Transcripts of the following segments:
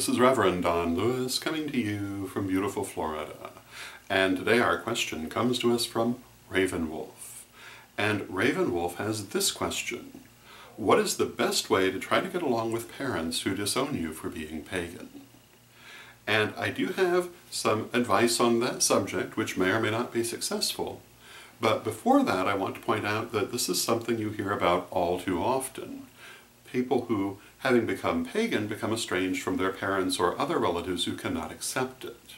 this is Reverend Don Lewis coming to you from beautiful Florida. And today our question comes to us from Ravenwolf. And Ravenwolf has this question: what is the best way to try to get along with parents who disown you for being pagan? And I do have some advice on that subject, which may or may not be successful. But before that, I want to point out that this is something you hear about all too often. People who, having become pagan, become estranged from their parents or other relatives who cannot accept it.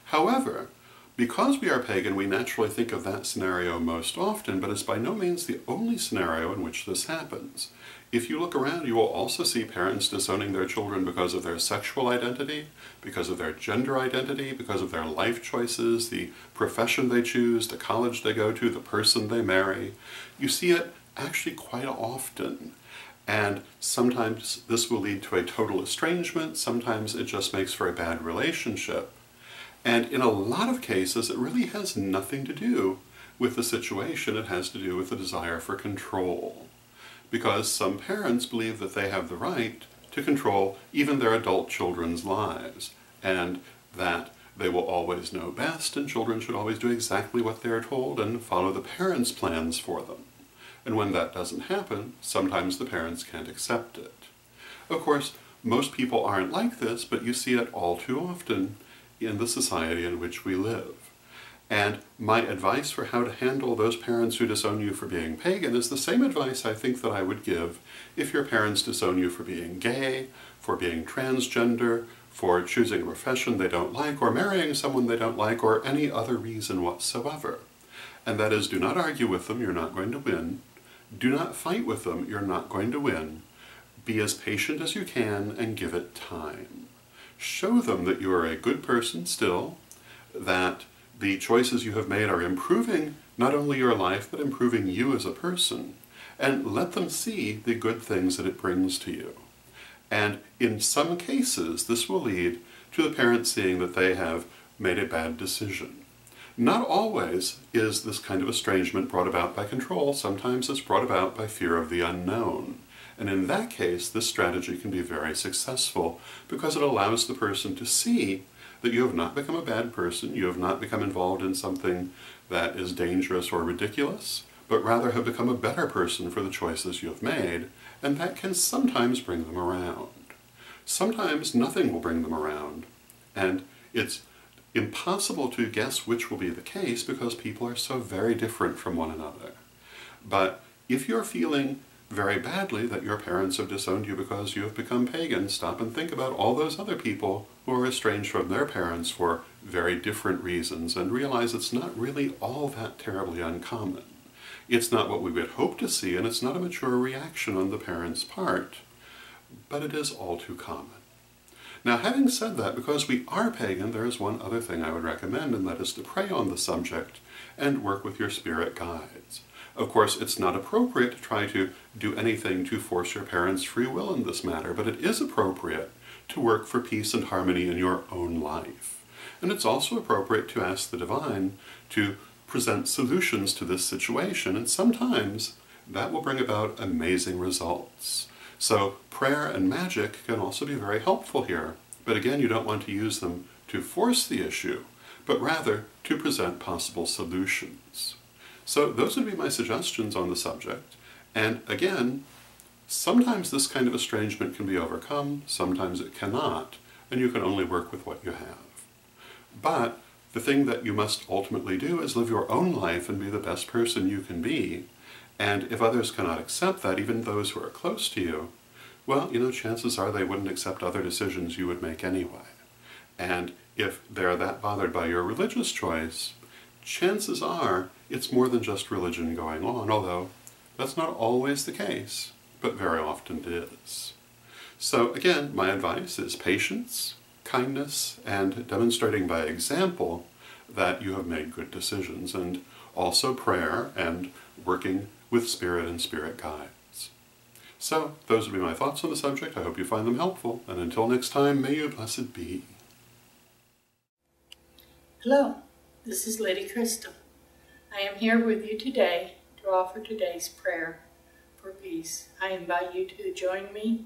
However, because we are pagan, we naturally think of that scenario most often, but it's by no means the only scenario in which this happens. If you look around, you will also see parents disowning their children because of their sexual identity, because of their gender identity, because of their life choices, the profession they choose, the college they go to, the person they marry. You see it actually quite often. And sometimes this will lead to a total estrangement, sometimes it just makes for a bad relationship. And in a lot of cases, it really has nothing to do with the situation. It has to do with the desire for control. Because some parents believe that they have the right to control even their adult children's lives, and that they will always know best, and children should always do exactly what they are told and follow the parents' plans for them. And when that doesn't happen, sometimes the parents can't accept it. Of course, most people aren't like this, but you see it all too often in the society in which we live. And my advice for how to handle those parents who disown you for being pagan is the same advice I think that I would give if your parents disown you for being gay, for being transgender, for choosing a profession they don't like, or marrying someone they don't like, or any other reason whatsoever. And that is, do not argue with them, you're not going to win. Do not fight with them, you're not going to win. Be as patient as you can and give it time. Show them that you are a good person still, that the choices you have made are improving not only your life, but improving you as a person, and let them see the good things that it brings to you. And in some cases, this will lead to the parents seeing that they have made a bad decision. Not always is this kind of estrangement brought about by control. Sometimes it's brought about by fear of the unknown. And in that case, this strategy can be very successful because it allows the person to see that you have not become a bad person, you have not become involved in something that is dangerous or ridiculous, but rather have become a better person for the choices you have made, and that can sometimes bring them around. Sometimes nothing will bring them around, and it's impossible to guess which will be the case because people are so very different from one another. But if you're feeling very badly that your parents have disowned you because you have become pagan, stop and think about all those other people who are estranged from their parents for very different reasons and realize it's not really all that terribly uncommon. It's not what we would hope to see, and it's not a mature reaction on the parents' part, but it is all too common. Now, having said that, because we are pagan, there is one other thing I would recommend, and that is to pray on the subject and work with your spirit guides. Of course, it's not appropriate to try to do anything to force your parents' free will in this matter, but it is appropriate to work for peace and harmony in your own life. And it's also appropriate to ask the divine to present solutions to this situation, and sometimes that will bring about amazing results. So prayer and magic can also be very helpful here, but again, you don't want to use them to force the issue, but rather to present possible solutions. So those would be my suggestions on the subject. And again, sometimes this kind of estrangement can be overcome, sometimes it cannot, and you can only work with what you have. But the thing that you must ultimately do is live your own life and be the best person you can be. And if others cannot accept that, even those who are close to you, well, chances are they wouldn't accept other decisions you would make anyway. And if they're that bothered by your religious choice, chances are it's more than just religion going on, although that's not always the case, but very often it is. So again, my advice is patience, kindness, and demonstrating by example that you have made good decisions, and also prayer and working with spirit and spirit guides. So those would be my thoughts on the subject. I hope you find them helpful, and until next time, may you blessed be. Hello, this is Lady Crystal. I am here with you today to offer today's prayer for peace. I invite you to join me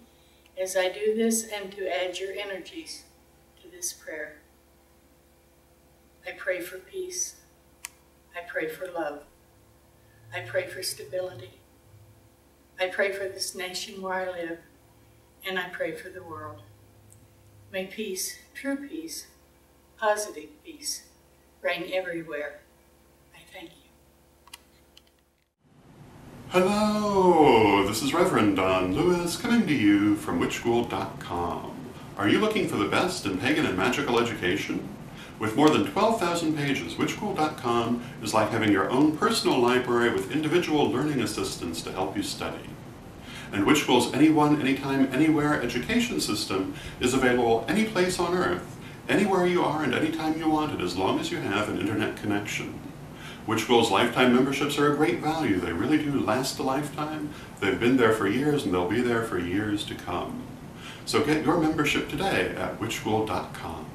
as I do this and to add your energies to this prayer. I pray for peace. I pray for love. I pray for stability. I pray for this nation where I live, and I pray for the world. May peace, true peace, positive peace, reign everywhere. I thank you. Hello, this is Reverend Don Lewis coming to you from witchschool.com. Are you looking for the best in pagan and magical education? With more than 12,000 pages, witchschool.com is like having your own personal library with individual learning assistants to help you study. And Witchschool's Anyone, Anytime, Anywhere education system is available any place on Earth, anywhere you are and anytime you want it, as long as you have an internet connection. Witchschool's lifetime memberships are a great value. They really do last a lifetime. They've been there for years and they'll be there for years to come. So get your membership today at witchschool.com.